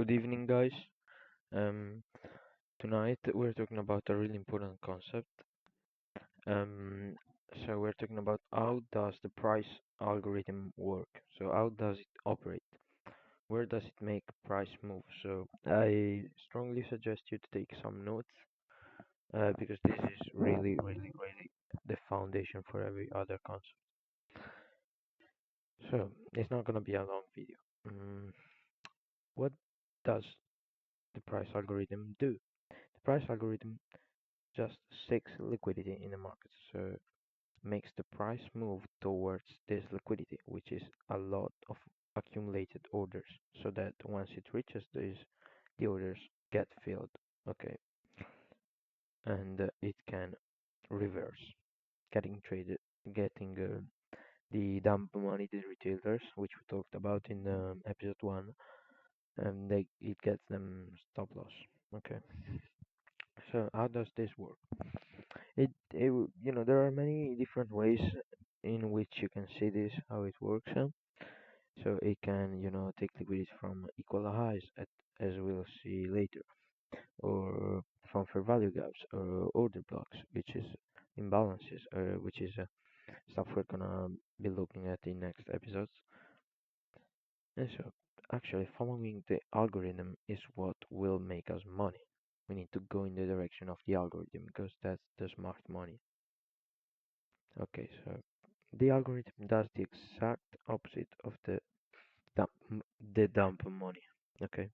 Good evening, guys. Um, Tonight we're talking about a really important concept. Um, so we're talking about how does the price algorithm work? So how does it operate? Where does it make price move? So I strongly suggest you to take some notes because this is really the foundation for every other concept. So it's not gonna be a long video. Um, what does the price algorithm do? The price algorithm just seeks liquidity in the market, so makes the price move towards this liquidity, which is a lot of accumulated orders, so that once it reaches this, the orders get filled. Okay, and it can reverse, getting traded, getting the dump money, the retailers, which we talked about in episode one, and they it gets them stop loss. Okay, so how does this work? There are many different ways in which you can see this, how it works. So it can, take liquidity from equal highs, as we'll see later, or from fair value gaps or order blocks, which is imbalances, which is stuff we're gonna be looking at in next episodes. And so, actually, following the algorithm is what will make us money. We need to go in the direction of the algorithm because that's the smart money. Okay, so the algorithm does the exact opposite of dump, the dump money. Okay,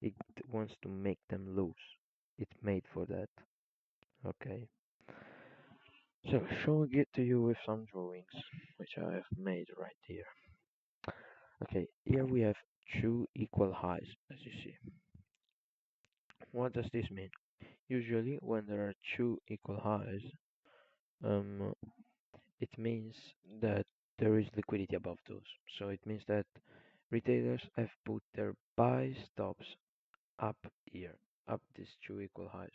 it wants to make them lose. It's made for that. Okay, so showing it to you with some drawings, which I have made right here. Okay, here we have two equal highs, as you see. What does this mean? Usually, when there are two equal highs, um, it means that there is liquidity above those. So it means that retailers have put their buy stops up here, up these two equal highs.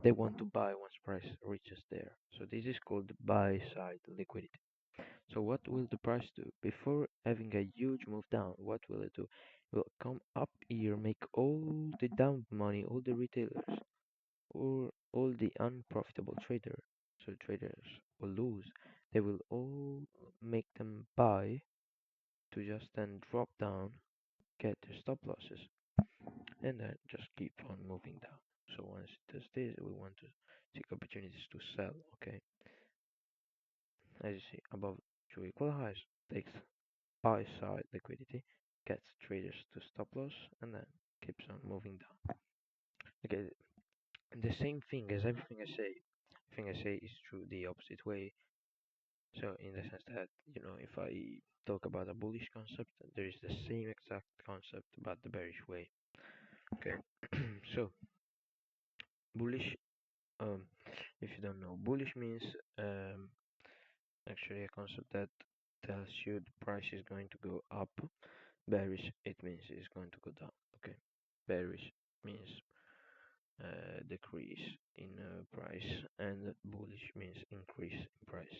They want to buy once price reaches there. So this is called buy side liquidity. So what will the price do? Before having a huge move down, what will it do? It will come up here, make all the down money, all the retailers, or all the unprofitable traders. So traders will lose. They will all make them buy to just then drop down, get their stop losses, and then just keep on moving down. So once it does this, we want to seek opportunities to sell. Okay, as you see above two equal highs, takes buy side liquidity, gets traders to stop loss, and then keeps on moving down. Okay, the same thing as everything I say is true the opposite way. So in the sense that if I talk about a bullish concept, there is the same exact concept but the bearish way. Okay, so bullish. Um, if you don't know, bullish means um, actually a concept that tells you the price is going to go up. Bearish, it means it's going to go down. Okay, bearish means decrease in price, and bullish means increase in price.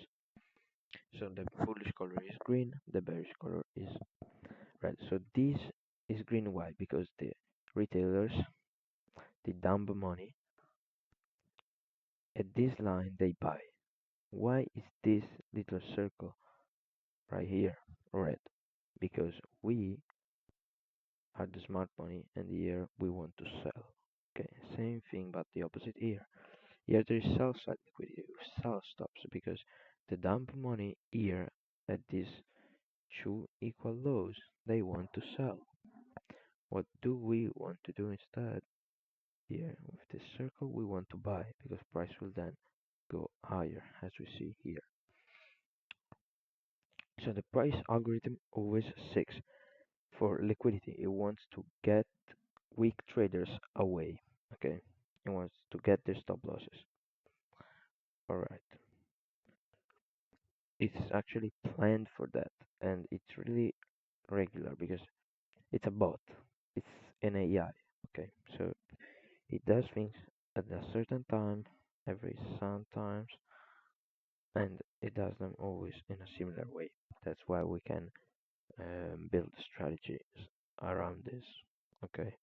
So the bullish color is green, the bearish color is red. So this is green. Why? Because the retailers, they dump money at this line, they buy. Why is this little circle right here red? Because we are the smart money, and here we want to sell. Okay, same thing but the opposite here. Here there is sell side liquidity, sell stops, because the dump money here at these two equal lows, they want to sell. What do we want to do instead? Here with this circle we want to buy because price will then go higher, as we see here. So the price algorithm always seeks for liquidity. It wants to get weak traders away. Okay, it wants to get their stop losses. All right, it's actually planned for that, and it's really regular because it's a bot. It's an AI. Okay, so it does things at a certain time, every sometimes, and it does them always in a similar way. That's why we can build strategies around this. Okay.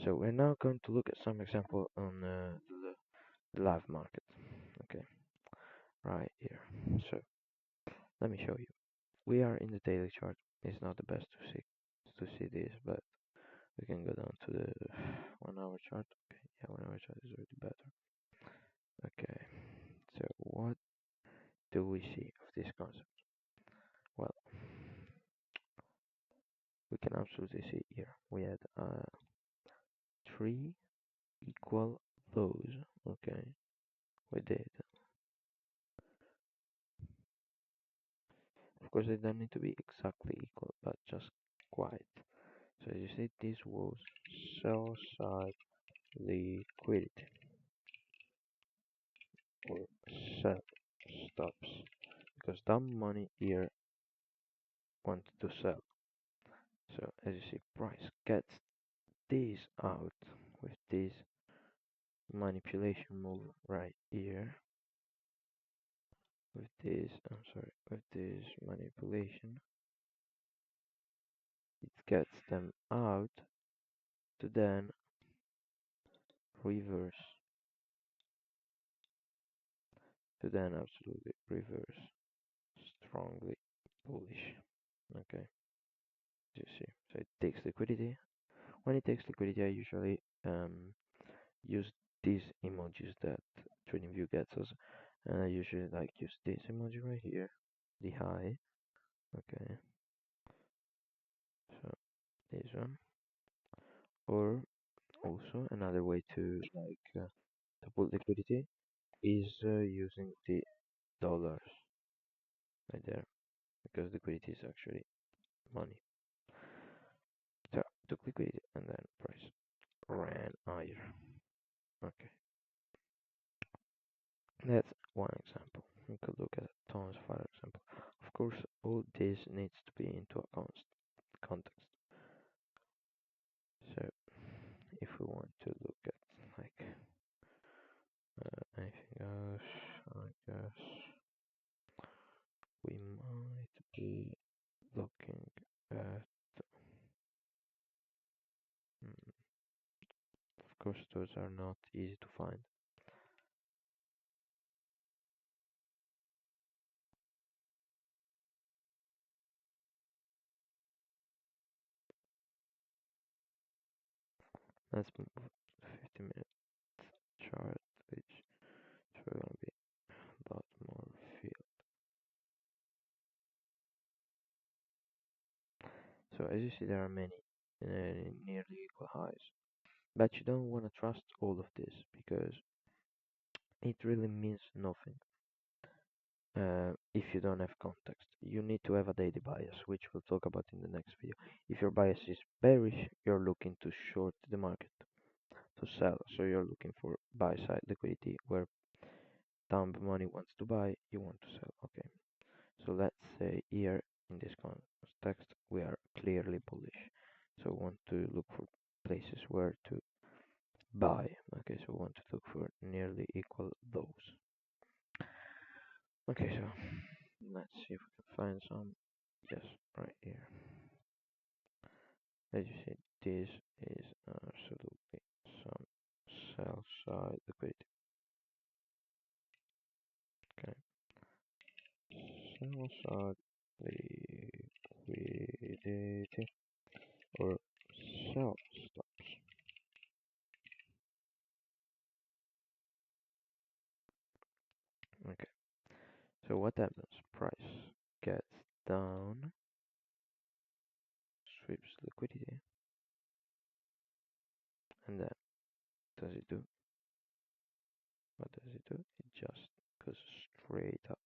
So we're now going to look at some example on the live market. Okay, right here. So let me show you. We are in the daily chart. It's not the best to see this, but we can go down to the 1 hour chart. Okay, yeah, 1 hour chart is already better. Okay, so what do we see of this concept? Well, we can absolutely see here. We had three equal lows. Okay, we did. Of course, they don't need to be exactly equal, but just quite. So as you see, this was sell side liquidity or sell stops because that money here wanted to sell. So as you see, price gets this out with this manipulation move right here. With this, I'm sorry, with this manipulation, it gets them out to then reverse, to then absolutely reverse strongly bullish. Okay, you see, so it takes liquidity. When it takes liquidity, I usually use these emojis that TradingView gets us, and I usually like use this emoji right here, the high. Okay, so this one, or also another way to to put liquidity is using the dollars right there because liquidity is actually money. So took liquidity and then price ran higher. Okay, that's one example. We could look at tons of other example. Of course, all this needs to be into a context. So if we want to look at like anything else, I guess we might be looking at. Hmm, of course, those are not easy to find. Let's move to 50-minute chart, which is going to be a lot more field. So as you see, there are many nearly equal highs, but you don't want to trust all of this because it really means nothing if you don't have context. You need to have a daily bias, which we'll talk about in the next video. If your bias is bearish, you're looking to short the market, to sell. So you're looking for buy side liquidity where dump money wants to buy, you want to sell. Okay. So let's say here in this context we are clearly bullish. So we want to look for places where to buy. Okay, so we want to look for nearly equal lows. Okay, so let's see if we can find some. Yes, right here. As you see, this is absolutely some sell side liquidity. Okay, sell side liquidity or sell stops. Okay, so what happens? Price gets down, sweeps liquidity, and then does it do? What does it do? It just goes straight up.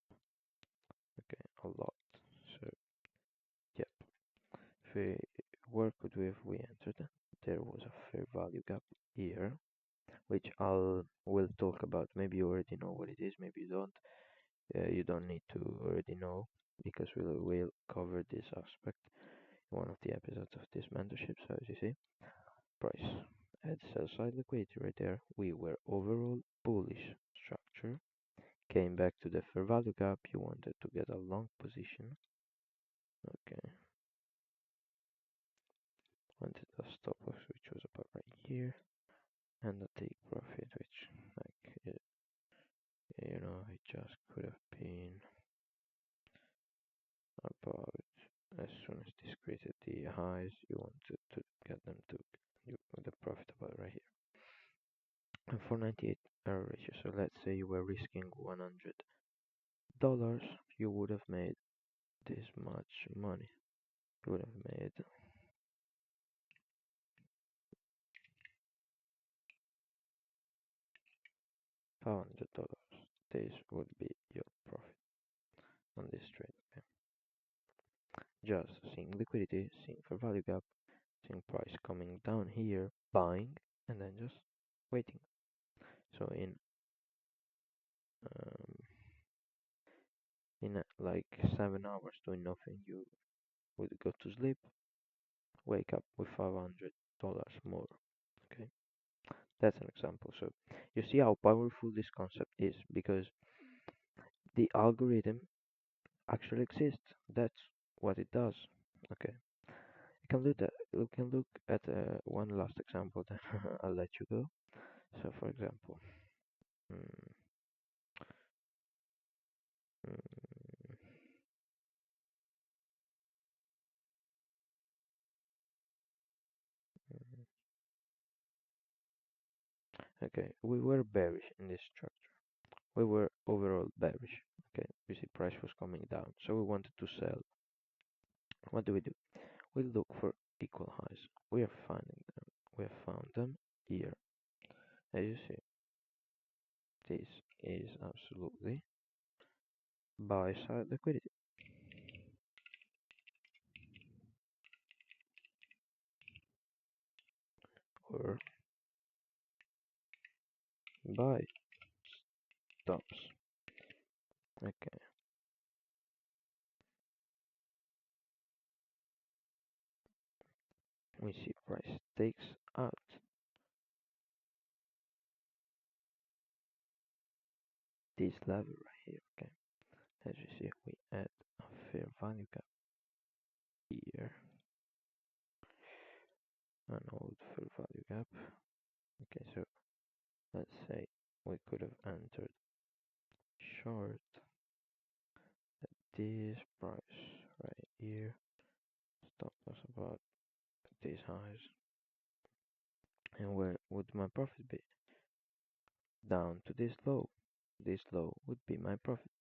Okay, a lot. So, yep. If we work with we entered, there was a fair value gap here, which will talk about. Maybe you already know what it is, maybe you don't. You don't need to already know because we'll cover this aspect in one of the episodes of this mentorship. So as you see, price at sell side liquidity right there. We were overall bullish structure. Came back to the fair value gap. You wanted to get a long position. Okay. Wanted a stop loss which was about right here, and the take profit, which like it just could have been about as soon as this created the highs, you wanted to get them to you the profit about right here. And for 98 error ratio, so let's say you were risking $100, you would have made this much money. You would have made $500. This would be your profit on this trade. Okay? Just seeing liquidity, seeing fair value gap, seeing price coming down here, buying, and then just waiting. So um, in like 7 hours doing nothing, you would go to sleep, wake up with $500 more. Okay, that's an example. So you see how powerful this concept is because the algorithm actually exists. That's what it does. Okay, you can do that. You can look at one last example, then I'll let you go. So, for example, mm, mm, mm, okay, we were bearish in this structure. We were overall bearish. Okay, you see, price was coming down, so we wanted to sell. What do? We look for equal highs. We are finding them. We have found them here. As you see, this is absolutely buy side liquidity or buy stops. Okay, we see price takes out this level right here. Okay, as you see, we add a fair value gap here, an old fair value gap. Okay, so let's say we could have entered short at this price right here. Stop loss about these highs. And where would my profit be? Down to this low. This low would be my profit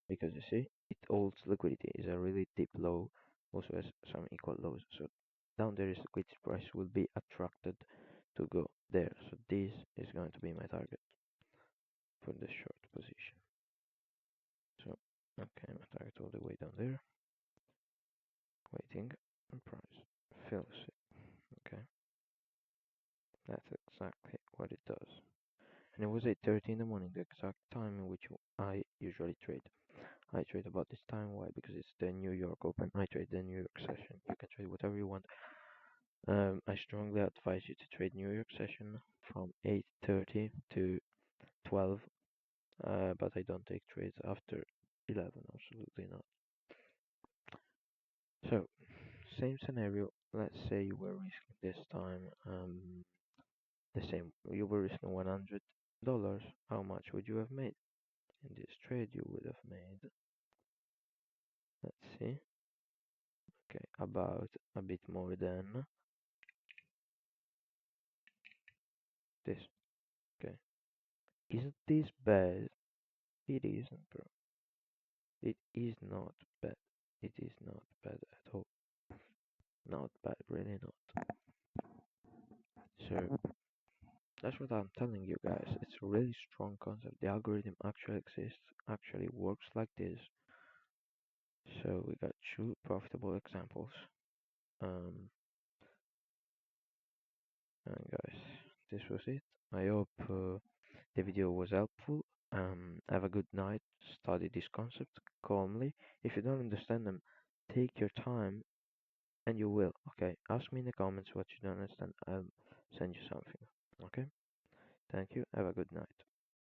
because you see it holds liquidity. Is a really deep low, also has some equal lows. So down there is liquidity, price will be attracted to go there. So this is going to be my target for the short position. So okay, my target all the way down there, waiting, and price fills it. Okay, that's exactly what it does. And it was 8:30 in the morning, the exact time in which I usually trade. I trade about this time. Why? Because it's the New York Open. I trade the New York session. You can trade whatever you want. I strongly advise you to trade New York session from 8:30 to 12. But I don't take trades after 11. Absolutely not. So same scenario. Let's say you were risking this time the same. You were risking $100. How much would you have made in this trade? You would have made. Let's see. Okay, about a bit more than this. Okay. Isn't this bad? It isn't, bro. It is not bad. It is not bad at all. Not bad, really not. So that's what I'm telling you guys. It's a really strong concept. The algorithm actually exists, actually works like this. So we got two profitable examples. Um, and guys, this was it. I hope the video was helpful. Have a good night. Study this concept calmly. If you don't understand them, take your time and you will. Okay, ask me in the comments what you don't understand. I'll send you something. Okay, thank you. Have a good night.